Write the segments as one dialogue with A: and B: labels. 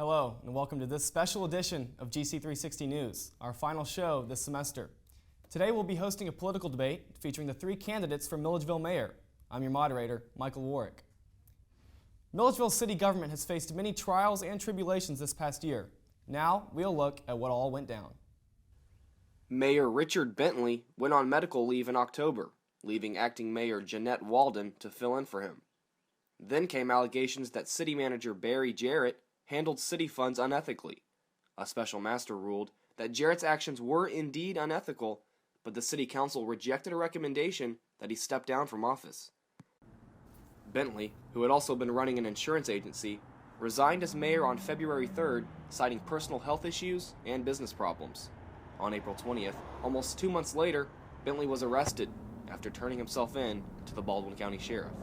A: Hello, and welcome to this special edition of GC360 News, our final show this semester. Today we'll be hosting a political debate featuring the three candidates for Milledgeville Mayor. I'm your moderator, Michael Warwick. Milledgeville city government has faced many trials and tribulations this past year. Now we'll look at what all went down.
B: Mayor Richard Bentley went on medical leave in October, leaving acting Mayor Jeanette Walden to fill in for him. Then came allegations that city manager Barry Jarrett handled city funds unethically. A special master ruled that Jarrett's actions were indeed unethical, but the city council rejected a recommendation that he step down from office. Bentley, who had also been running an insurance agency, resigned as mayor on February 3rd, citing personal health issues and business problems. On April 20th, almost 2 months later, Bentley was arrested after turning himself in to the Baldwin County Sheriff.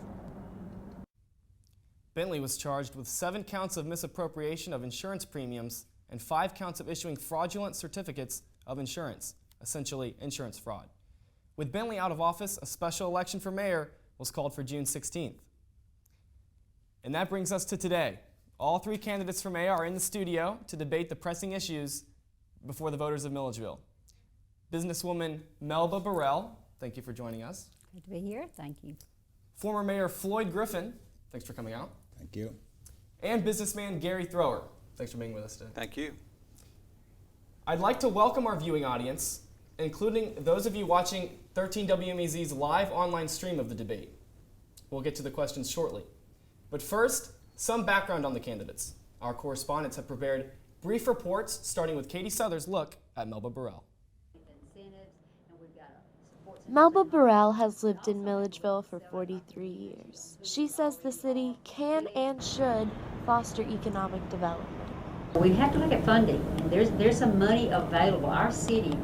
A: Bentley was charged with 7 counts of misappropriation of insurance premiums and 5 counts of issuing fraudulent certificates of insurance, essentially insurance fraud. With Bentley out of office, a special election for mayor was called for June 16th. And that brings us to today. All three candidates for mayor are in the studio to debate the pressing issues before the voters of Milledgeville. Businesswoman Melba Burrell, thank you for joining us.
C: Good to be here, thank you.
A: Former Mayor Floyd Griffin, thanks for coming out.
D: Thank you.
A: And businessman Gary Thrower. Thanks for being with us today.
E: Thank you.
A: I'd like to welcome our viewing audience, including those of you watching 13WMEZ's live online stream of the debate. We'll get to the questions shortly. But first, some background on the candidates. Our correspondents have prepared brief reports, starting with Katie Souther's look at Melba Burrell.
F: Melba Burrell has lived in Milledgeville for 43 years. She says the city can and should foster economic development.
C: We have to look at funding, and there's some money available. Our city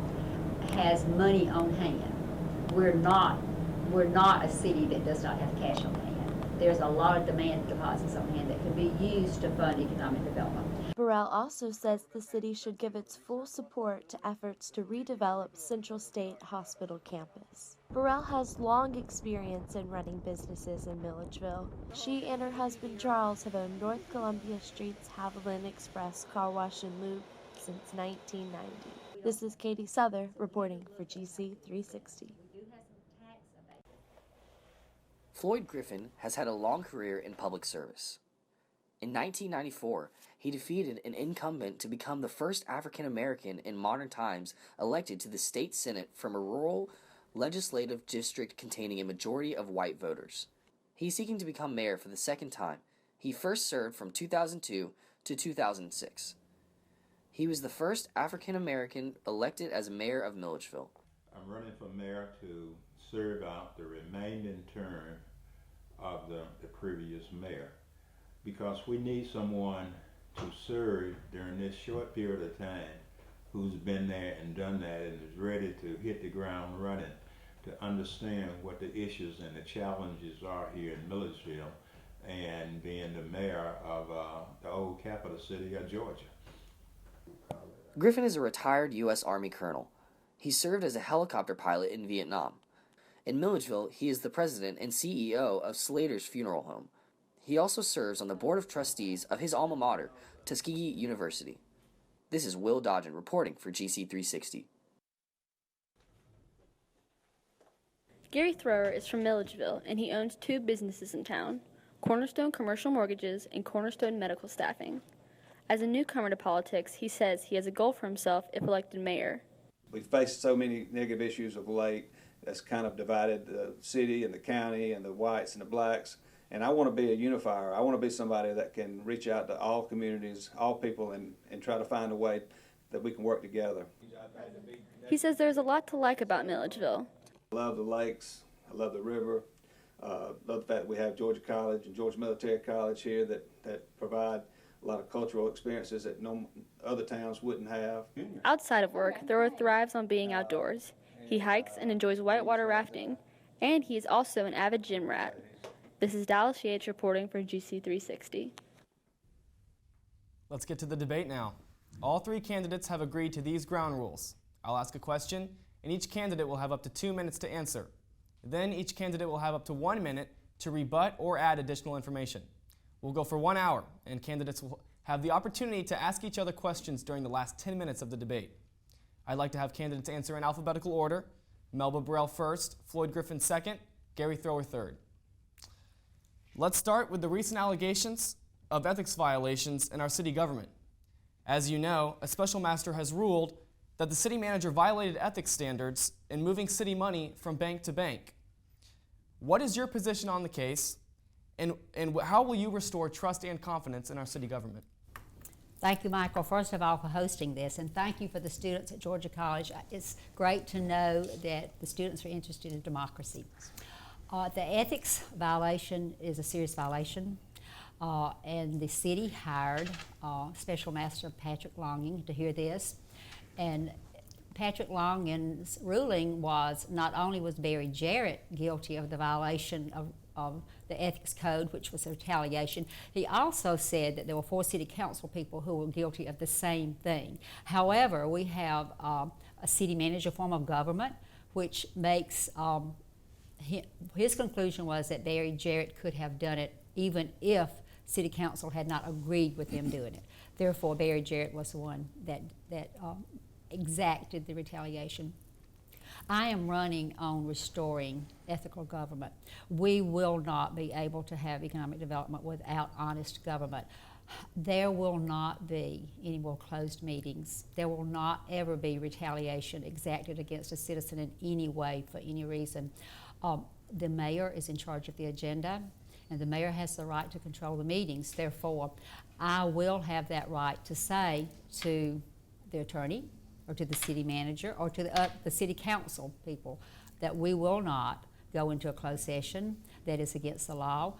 C: has money on hand. We're not a city that does not have cash on hand. There's a lot of demand deposits on hand that can be used to fund economic development.
F: Burrell also says the city should give its full support to efforts to redevelop Central State Hospital campus. Burrell has long experience in running businesses in Milledgeville. She and her husband Charles have owned North Columbia Street's Haviland Express Car Wash and Lube since 1990. This is Katie Souther reporting for GC360.
G: Floyd Griffin has had a long career in public service. In 1994, he defeated an incumbent to become the first African American in modern times elected to the state senate from a rural legislative district containing a majority of white voters. He is seeking to become mayor for the second time. He first served from 2002 to 2006. He was the first African American elected as mayor of Milledgeville.
H: I'm running for mayor to serve out the remaining term of the previous mayor, because we need someone to serve during this short period of time who's been there and done that and is ready to hit the ground running, to understand what the issues and the challenges are here in Milledgeville, and being the mayor of the old capital city of Georgia.
G: Griffin is a retired U.S. Army colonel. He served as a helicopter pilot in Vietnam. In Milledgeville, he is the president and CEO of Slater's Funeral Home. He also serves on the board of trustees of his alma mater, Tuskegee University. This is Will Dodgen reporting for GC360.
I: Gary Thrower is from Milledgeville, and he owns 2 businesses in town, Cornerstone Commercial Mortgages and Cornerstone Medical Staffing. As a newcomer to politics, he says he has a goal for himself if elected mayor.
E: We've faced so many negative issues of late that's kind of divided the city and the county and the whites and the blacks. And I want to be a unifier. I want to be somebody that can reach out to all communities, all people, and try to find a way that we can work together.
I: He says there's a lot to like about Milledgeville.
E: I love the lakes. I love the river. Love the fact that we have Georgia College and Georgia Military College here that provide a lot of cultural experiences that no other towns wouldn't have.
I: Outside of work, Thrower thrives on being outdoors. He hikes and enjoys whitewater rafting, and he is also an avid gym rat. This is Dallas Yates reporting for GC360.
A: Let's get to the debate now. All three candidates have agreed to these ground rules. I'll ask a question, and each candidate will have up to 2 minutes to answer. Then each candidate will have up to 1 minute to rebut or add additional information. We'll go for 1 hour, and candidates will have the opportunity to ask each other questions during the last 10 minutes of the debate. I'd like to have candidates answer in alphabetical order. Melba Burrell first, Floyd Griffin second, Gary Thrower third. Let's start with the recent allegations of ethics violations in our city government. As you know, a special master has ruled that the city manager violated ethics standards in moving city money from bank to bank. What is your position on the case, and how will you restore trust and confidence in our city government?
C: Thank you, Michael, first of all, for hosting this, and thank you for the students at Georgia College. It's great to know that the students are interested in democracy. The ethics violation is a serious violation, and the city hired Special Master Patrick Longing to hear this. And Patrick Longing's ruling was not only was Barry Jarrett guilty of the violation of the ethics code, which was a retaliation, he also said that there were 4 city council people who were guilty of the same thing. However, we have a city manager form of government, which makes, his conclusion was that Barry Jarrett could have done it even if city council had not agreed with him doing it. Therefore, Barry Jarrett was the one that exacted the retaliation. I am running on restoring ethical government. We will not be able to have economic development without honest government. There will not be any more closed meetings. There will not ever be retaliation exacted against a citizen in any way for any reason. The mayor is in charge of the agenda, and the mayor has the right to control the meetings. Therefore, I will have that right to say to the attorney, or to the city manager, or to the city council people, that we will not go into a closed session that is against the law,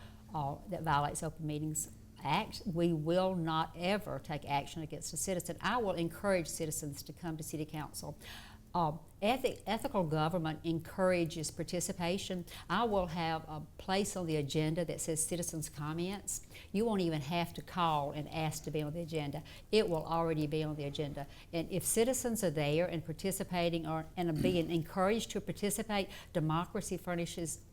C: that violates Open Meetings Act. We will not ever take action against a citizen. I will encourage citizens to come to city council. Ethical government encourages participation. I will have a place on the agenda that says citizens' comments. You won't even have to call and ask to be on the agenda. It will already be on the agenda. And if citizens are there and participating and are being encouraged to participate, democracy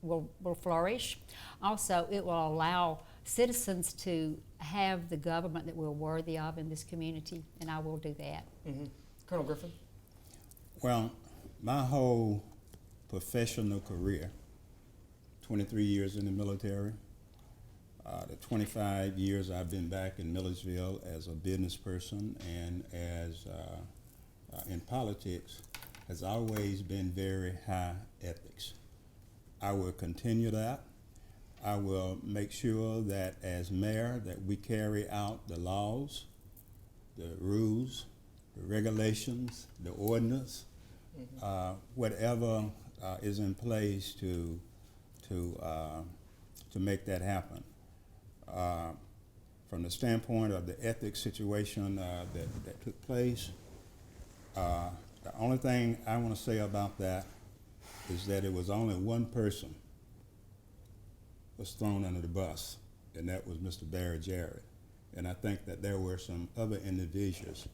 C: will flourish. Also, it will allow citizens to have the government that we're worthy of in this community, and I will do that.
A: Mm-hmm. Colonel Griffin?
H: Well, my whole professional career, 23 years in the military, the 25 years I've been back in Milledgeville as a business person and as in politics, has always been very high ethics. I will continue that. I will make sure that as mayor that we carry out the laws, the rules, the regulations, the ordinance, whatever is in place to make that happen. From the standpoint of the ethics situation that took place, the only thing I want to say about that is that it was only one person was thrown under the bus, and that was Mr. Barry Jarrett. And I think that there were some other individuals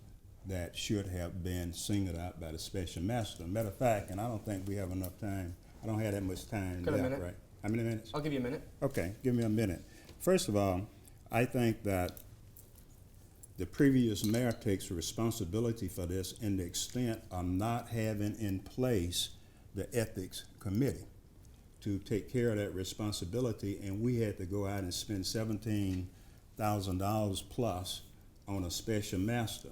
H: that should have been singled out by the special master. Matter of fact, and I don't think we have enough time. I don't have that much time left, right? How many minutes?
A: I'll give you a minute.
H: Okay, give me a minute. First of all, I think that the previous mayor takes responsibility for this in the extent of not having in place the ethics committee to take care of that responsibility, and we had to go out and spend $17,000 plus on a special master.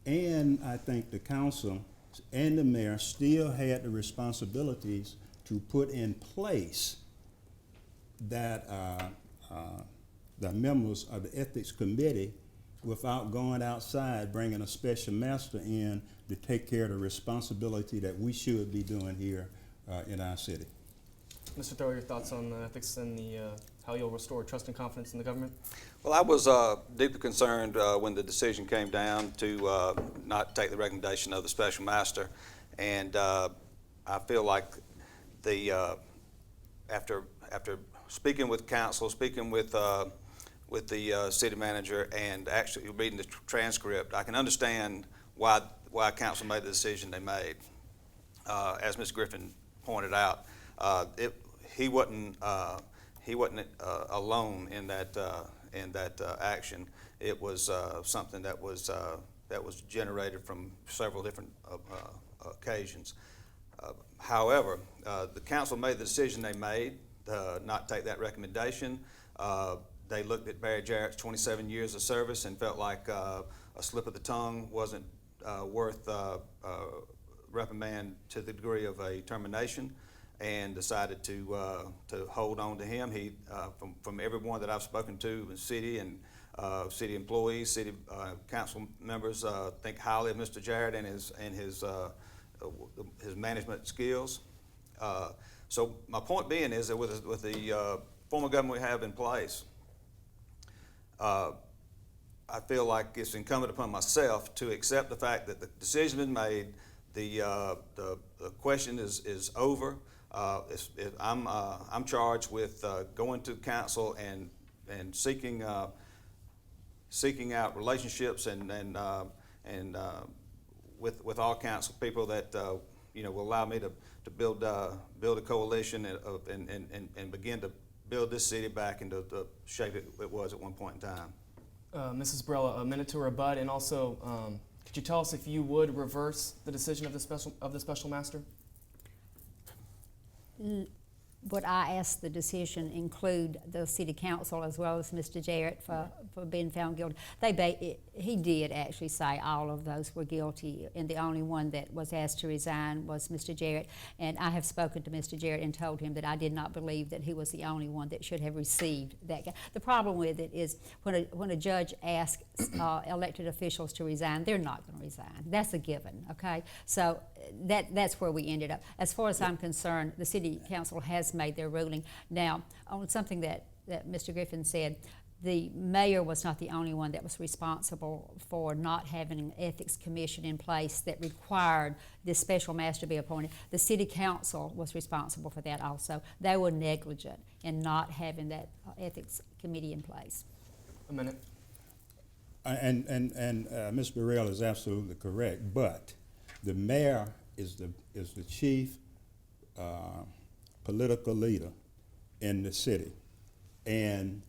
H: And I think the council and the mayor still had the responsibilities to put in place that the members of the ethics committee without going outside, bringing a special master in to take care of the responsibility that we should be doing here in our city.
A: Mr. Thrower, your thoughts on ethics and how you'll restore trust and confidence in the government?
E: Well, I was deeply concerned when the decision came down to not take the recommendation of the special master, and I feel like after speaking with council, speaking with the city manager, and actually reading the transcript, I can understand why council made the decision they made. As Ms. Griffin pointed out, he wasn't alone in that
D: in that action. It was something that was generated from several different occasions. However, the council made the decision they made to not take that recommendation. They looked at Barry Jarrett's 27 years of service and felt like a slip of the tongue wasn't worth reprimand to the degree of a termination, and decided to hold on to him. He, from everyone that I've spoken to in the city and city employees, city council members, think highly of Mr. Jarrett and his management skills. So my point being is that with the form of government we have in place, I feel like it's incumbent upon myself to accept the fact that the decision has been made. The question is over. I'm charged with going to council and seeking out relationships and with all council people that will allow me to build a coalition and begin to build this city back into the shape it was at one point in time.
A: Mrs. Barella, a minute to rebut, and also could you tell us if you would reverse the decision of the special master?
C: Would I ask the decision include the city council as well as Mr. Jarrett for being found guilty? He did actually say all of those were guilty, and the only one that was asked to resign was Mr. Jarrett. And I have spoken to Mr. Jarrett and told him that I did not believe that he was the only one that should have received that. The problem with it is when a judge asks elected officials to resign, they're not going to resign. That's a given, okay? So that's where we ended up. As far as I'm concerned, the city council has made their ruling. Now, on something that Mr. Griffin said, the mayor was not the only one that was responsible for not having an ethics commission in place that required this special master to be appointed. The city council was responsible for that also. They were negligent in not having that ethics committee in place.
A: A minute.
J: And Ms. Burrell is absolutely correct, but the mayor is the chief political leader in the city, and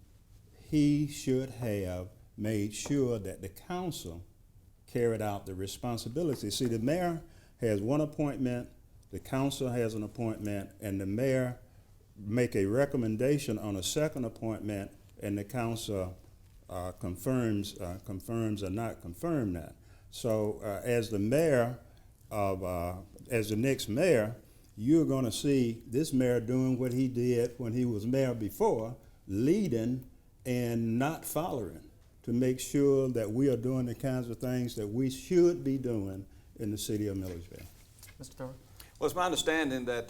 J: he should have made sure that the council carried out the responsibility. See, the mayor has one appointment, the council has an appointment, and the mayor make a recommendation on a second appointment, and the council confirms or not confirm that. So as the mayor as the next mayor, you're going to see this mayor doing what he did when he was mayor before, leading and not following, to make sure that we are doing the kinds of things that we should be doing in the city of Milledgeville.
A: Mr. Thurber?
D: Well, it's my understanding that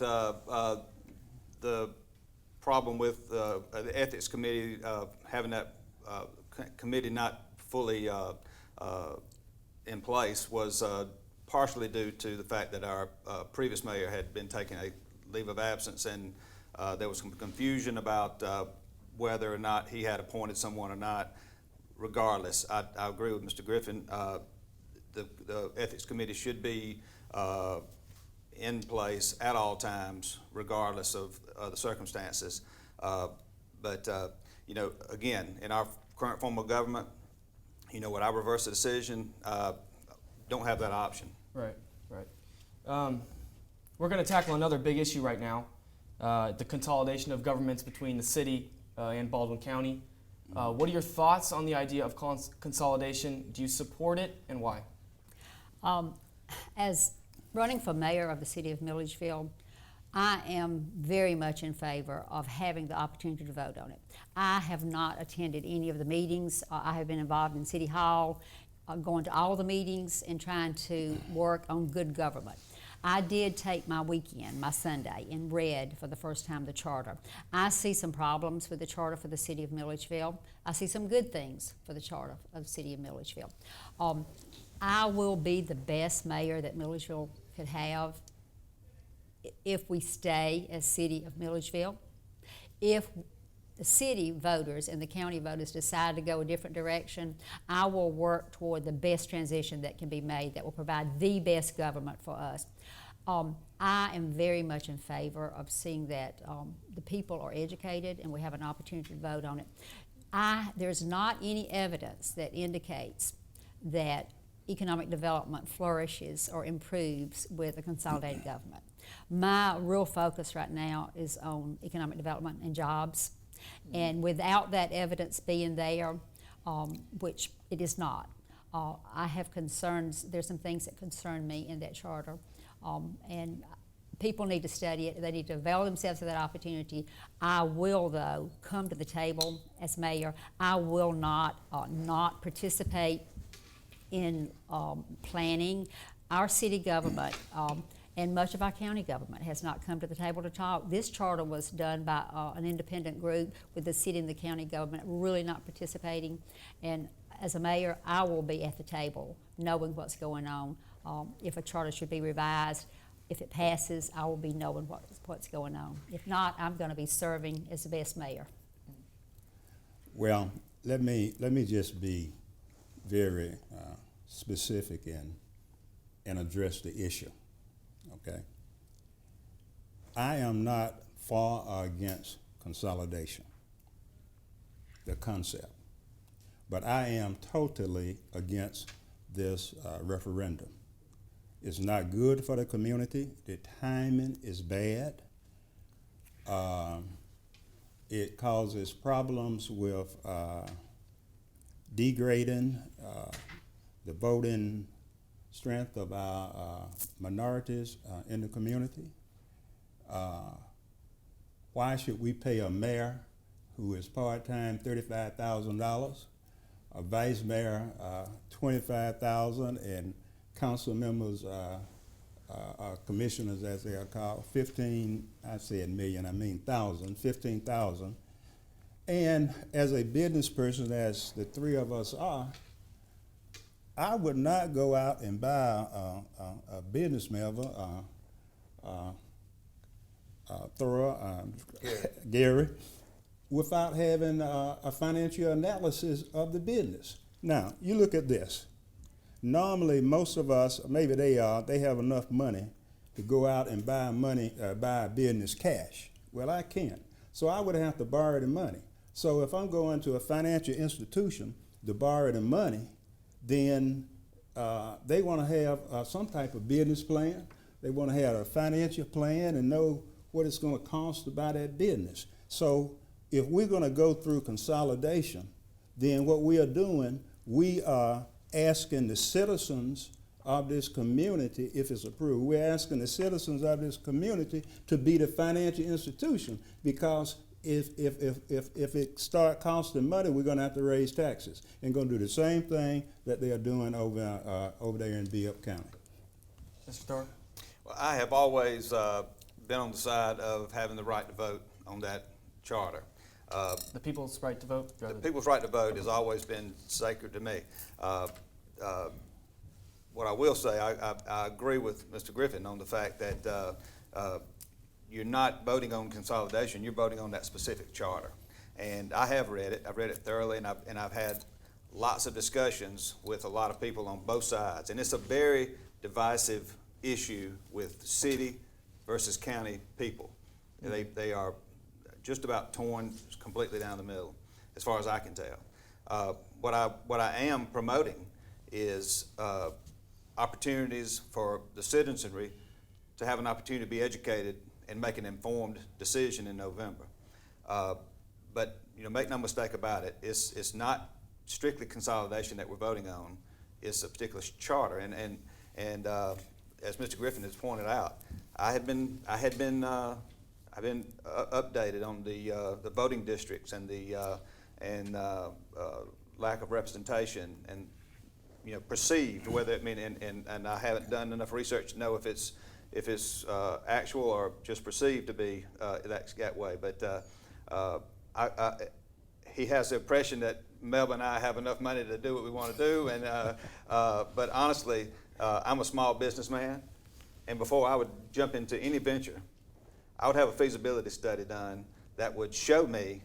D: the problem with the ethics committee, having that committee not fully in place, was partially due to the fact that our previous mayor had been taking a leave of absence, and there was some confusion about whether or not he had appointed someone or not. Regardless, I agree with Mr. Griffin. The ethics committee should be in place at all times, regardless of the circumstances. But again, in our current form of government, would I reverse the decision? Don't have that option.
A: Right. We're going to tackle another big issue right now, the consolidation of governments between the city and Baldwin County. What are your thoughts on the idea of consolidation? Do you support it, and why?
C: As running for mayor of the city of Milledgeville, I am very much in favor of having the opportunity to vote on it. I have not attended any of the meetings. I have been involved in City Hall, going to all the meetings and trying to work on good government. I did take my weekend, my Sunday, and read for the first time the charter. I see some problems with the charter for the city of Milledgeville. I see some good things for the charter of the city of Milledgeville. I will be the best mayor that Milledgeville could have if we stay as city of Milledgeville. If the city voters and the county voters decide to go a different direction, I will work toward the best transition that can be made that will provide the best government for us. I am very much in favor of seeing that the people are educated and we have an opportunity to vote on it. There's not any evidence that indicates that economic development flourishes or improves with a consolidated government. My real focus right now is on economic development and jobs. And without that evidence being there, which it is not, I have concerns. There's some things that concern me in that charter. And people need to study it. They need to avail themselves of that opportunity. I will, though, come to the table as mayor. I will not participate in planning. Our city government and much of our county government has not come to the table to talk. This charter was done by an independent group with the city and the county government really not participating. And as a mayor, I will be at the table knowing what's going on. If a charter should be revised, if it passes, I will be knowing what's going on. If not, I'm going to be serving as the best mayor.
J: Well, let me just be very specific and address the issue, okay? I am not for or against consolidation, the concept, but I am totally against this referendum. It's not good for the community. The timing is bad. It causes problems with degrading the voting strength of our minorities in the community. Why should we pay a mayor who is part-time $35,000, a vice mayor $25,000, and council members, commissioners as they are called, 15, I said million, I mean thousand, 15,000. And as a business person, as the three of us are, I would not go out and buy a business member, Gary, without having a financial analysis of the business. Now, you look at this. Normally, most of us, maybe they have enough money to go out and buy a business cash. Well, I can't. So I would have to borrow the money. So if I'm going to a financial institution to borrow the money, then they want to have some type of business plan. They want to have a financial plan and know what it's going to cost to buy that business. So if we're going to go through consolidation, then what we are doing, we are asking the citizens of this community, if it's approved, we're asking the citizens of this community to be the financial institution, because if it start costing money, we're going to have to raise taxes and going to do the same thing that they are doing over there in Bibb County.
A: Mr. Thor?
D: Well, I have always been on the side of having the right to vote on that charter.
A: The people's right to vote?
D: The people's right to vote has always been sacred to me. What I will say, I agree with Mr. Griffin on the fact that you're not voting on consolidation, you're voting on that specific charter. And I have read it, I've read it thoroughly, and I've had lots of discussions with a lot of people on both sides. And it's a very divisive issue with city versus county people. They are just about torn completely down the middle, as far as I can tell. What I am promoting is opportunities for the citizenry to have an opportunity to be educated and make an informed decision in November. But make no mistake about it, it's not strictly consolidation that we're voting on. It's a particular charter, and as Mr. Griffin has pointed out, I had been updated on the voting districts and the lack of representation and perceived, whether it mean and I haven't done enough research to know if it's actual or just perceived to be that way. But he has the impression that Melba and I have enough money to do what we want to do, and but honestly, I'm a small businessman, and before I would jump into any venture, I would have a feasibility study done that would show me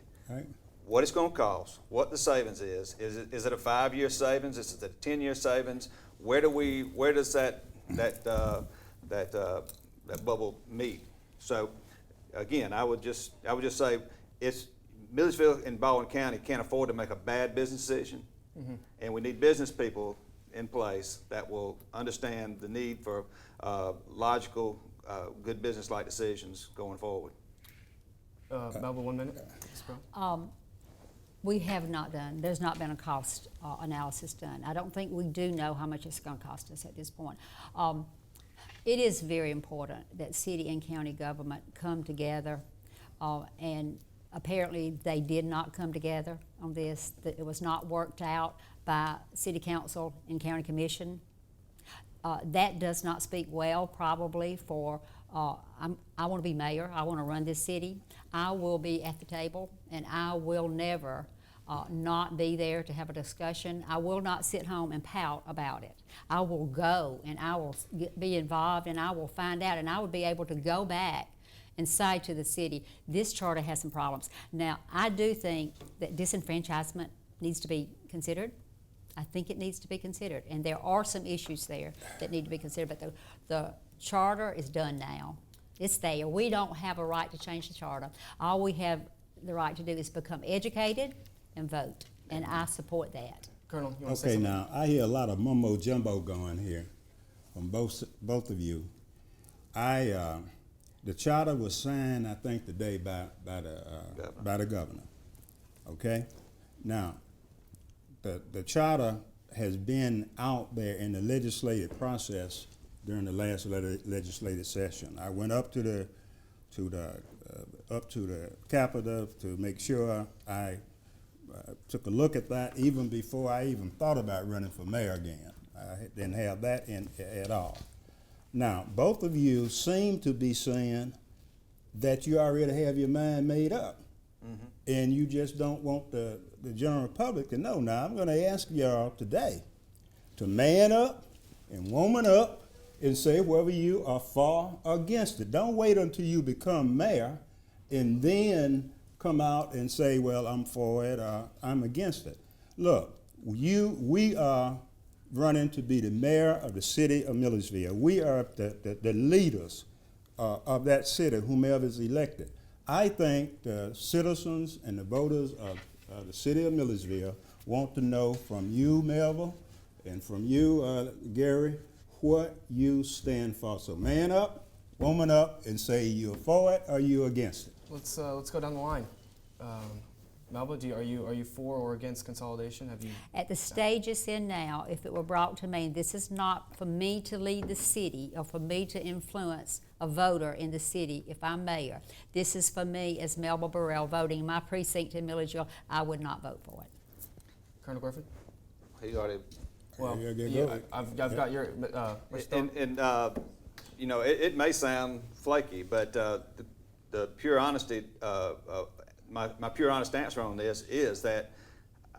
D: what it's going to cost, what the savings is. Is it a 5-year savings? Is it a 10-year savings? Where does that bubble meet? So again, I would just say
E: Milledgeville and Baldwin County can't afford to make a bad business decision, and we need business people in place that will understand the need for logical, good business-like decisions going forward.
A: Melba, 1 minute. Ms. Brown?
C: We have not done, there's not been a cost analysis done. I don't think we do know how much it's going to cost us at this point. It is very important that city and county government come together, and apparently they did not come together on this. That it was not worked out by city council and county commission. That does not speak well probably for, I want to be mayor, I want to run this city. I will be at the table, and I will never not be there to have a discussion. I will not sit home and pout about it. I will go and I will be involved, and I will find out, and I will be able to go back and say to the city, this charter has some problems. Now, I do think that disenfranchisement needs to be considered. I think it needs to be considered, and there are some issues there that need to be considered, but the charter is done now. It's there. We don't have a right to change the charter. All we have the right to do is become educated and vote, and I support that.
A: Colonel, you want to say
J: Okay,
A: something?
J: now, I hear a lot of mumbo jumbo going here from both of you. The charter was signed, I think, today by the governor. Okay? Now, the charter has been out there in the legislative process during the last legislative session. I went up to the Capitol to make sure I took a look at that even before I even thought about running for mayor again. I didn't have that in at all. Now, both of you seem to be saying that you already have your mind made up, and you just don't want the general public to know. Now, I'm going to ask y'all today to man up and woman up and say whether you are for or against it. Don't wait until you become mayor and then come out and say, well, I'm for it or I'm against it. Look, we are running to be the mayor of the city of Milledgeville. We are the leaders of that city, whomever is elected. I think the citizens and the voters of the city of Milledgeville want to know from you, Melville, and from you, Gary, what you stand for. So man up, woman up, and say you're for it or you're against it.
A: Let's go down the line. Melba, are you for or against consolidation? Have you?
C: At the stage it's in now, if it were brought to me, this is not for me to lead the city or for me to influence a voter in the city if I'm mayor. This is for me as Melba Burrell voting in my precinct in Milledgeville. I would not vote for it.
A: Colonel Griffin?
E: He already.
A: Well,
J: Yeah,
A: I've got your.
E: You know, it may sound flaky, but the pure honesty, my pure honest answer on this is that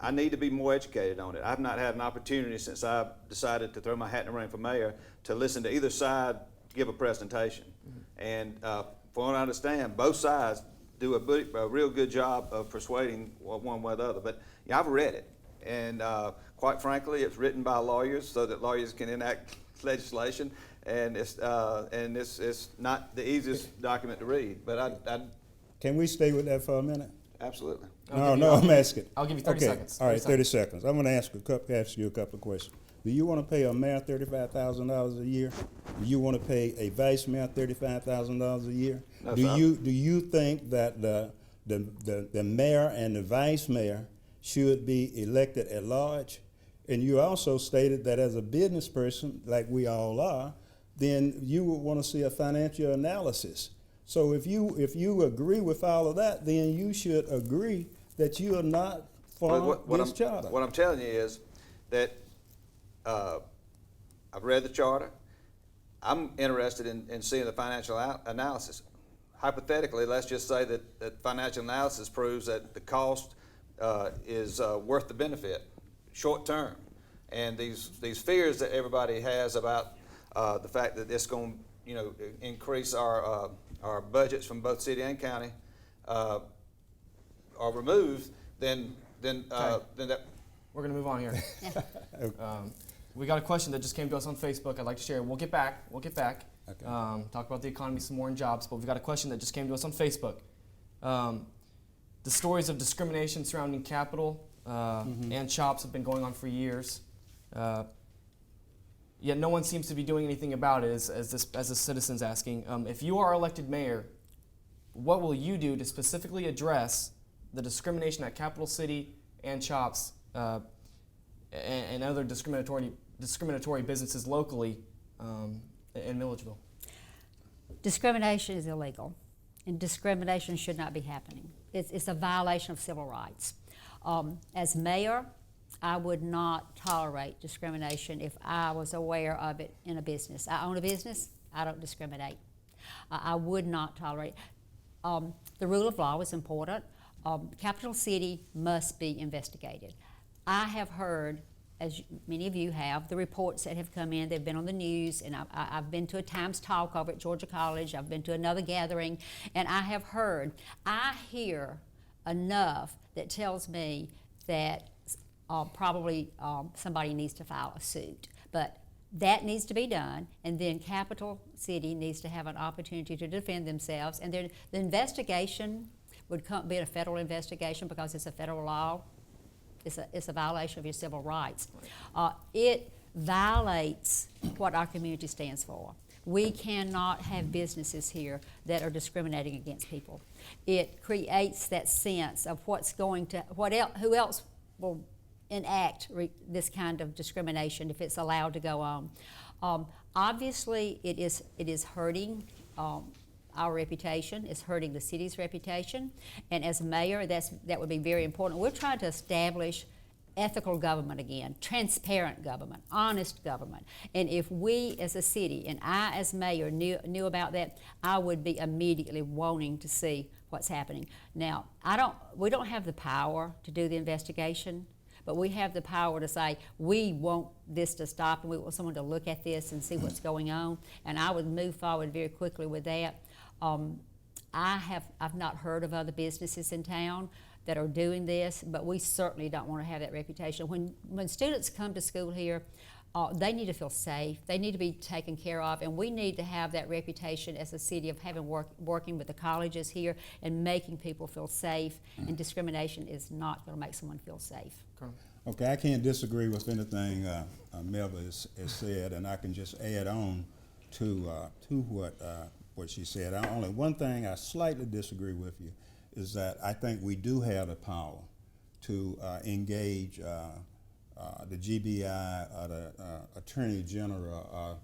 E: I need to be more educated on it. I've not had an opportunity since I decided to throw my hat in the ring for mayor to listen to either side give a presentation. And from what I understand, both sides do a real good job of persuading one way or the other. But yeah, I've read it, and quite frankly, it's written by lawyers so that lawyers can enact legislation, and it's not the easiest document to read. But I
J: Can we stay with that for a minute?
E: absolutely.
J: I'm asking.
A: I'll give you 30
J: okay.
A: seconds.
J: All right, 30 seconds. I'm going to ask you a couple of questions. Do you want to pay a mayor $35,000 a year? Do you want to pay a vice mayor $35,000 a year?
E: No,
J: do
E: sir.
J: you think that the mayor and the vice mayor should be elected at large? And you also stated that as a business person, like we all are, then you would want to see a financial analysis. So if you agree with all of that, then you should agree that you are not for this charter.
E: What I'm telling you is that I've read the charter. I'm interested in seeing the financial analysis. Hypothetically, let's just say that financial analysis proves that the cost is worth the benefit, short term. And these fears that everybody has about the fact that it's going to increase our budgets from both city and county are removed, then that.
A: We're going to move on here. We got a question that just came to us on Facebook. I'd like to share. We'll get back. Okay. Talk about the economy some more and jobs. But we've got a question that just came to us on Facebook. The stories of discrimination surrounding Capitol and CHOPS have been going on for years. Yet no one seems to be doing anything about it, as the citizen's asking. If you are elected mayor, what will you do to specifically address the discrimination at Capital City and CHOPS and other discriminatory businesses locally in Milledgeville?
K: Discrimination is illegal, and discrimination should not be happening. It's a violation of civil rights. As mayor, I would not tolerate discrimination if I was aware of it in a business. I own a business, I don't discriminate. I would not tolerate. The rule of law is important. Capital City must be investigated. I have heard, as many of you have, the reports that have come in. They've been on the news, and I've been to a Times Talk over at Georgia College. I've been to another gathering, and I have heard, I hear enough that tells me that probably somebody needs to file a suit. But that needs to be done, and then Capital City needs to have an opportunity to defend themselves, and then the investigation would be a federal investigation because it's a federal law. It's a violation of your civil rights. It violates what our community stands for. We cannot have businesses here that are discriminating against people. It creates that sense of who else will enact this kind of discrimination if it's allowed to go on. Obviously, it is hurting our reputation. It's hurting the city's reputation. And as mayor, that would be very important. We're trying to establish ethical government again, transparent government, honest government. And if we as a city, and I as mayor knew about that, I would be immediately wanting to see what's happening. Now, we don't have the power to do the investigation, but we have the power to say, we want this to stop, and we want someone to look at this and see what's going on. And I would move forward very quickly with that. I've not heard of other businesses in town that are doing this, but we certainly don't want to have that reputation. When students come to school here, they need to feel safe. They need to be taken care of, and we need to have that reputation as a city of working with the colleges here and making people feel safe. And discrimination is not going to make someone feel safe.
J: Okay, I can't disagree with anything Melba has said, and I can just add on to what she said. Only one thing I slightly disagree with you is that I think we do have the power to engage the GBI or the Attorney General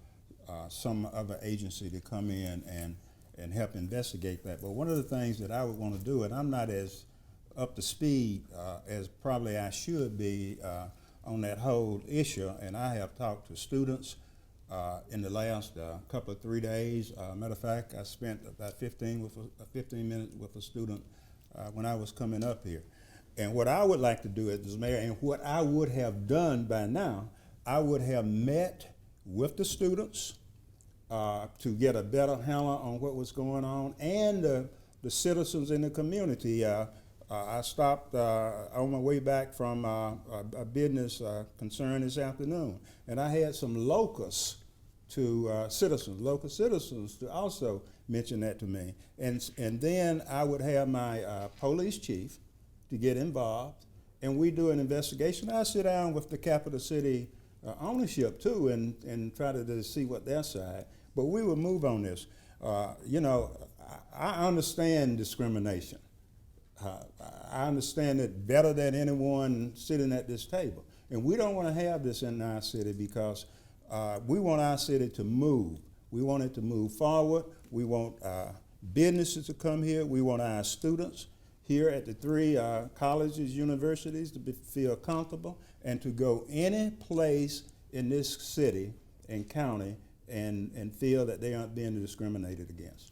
J: or some other agency to come in and help investigate that. But one of the things that I would want to do, and I'm not as up to speed as probably I should be on that whole issue, and I have talked to students in the last couple of 3 days. Matter of fact, I spent about 15 minutes with a student when I was coming up here. And what I would like to do as mayor, and what I would have done by now, I would have met with the students to get a better handle on what was going on, and the citizens in the community. I stopped on my way back from a business concern this afternoon, and I had some local citizens to also mention that to me. And then I would have my police chief to get involved, and we do an investigation. I sit down with the Capital City ownership too and try to see what their side, but we will move on this. I understand discrimination. I understand it better than anyone sitting at this table. And we don't want to have this in our city because we want our city to move. We want it to move forward. We want businesses to come here. We want our students here at the 3 colleges, universities to feel comfortable and to go any place in this city and county and feel that they aren't being discriminated against.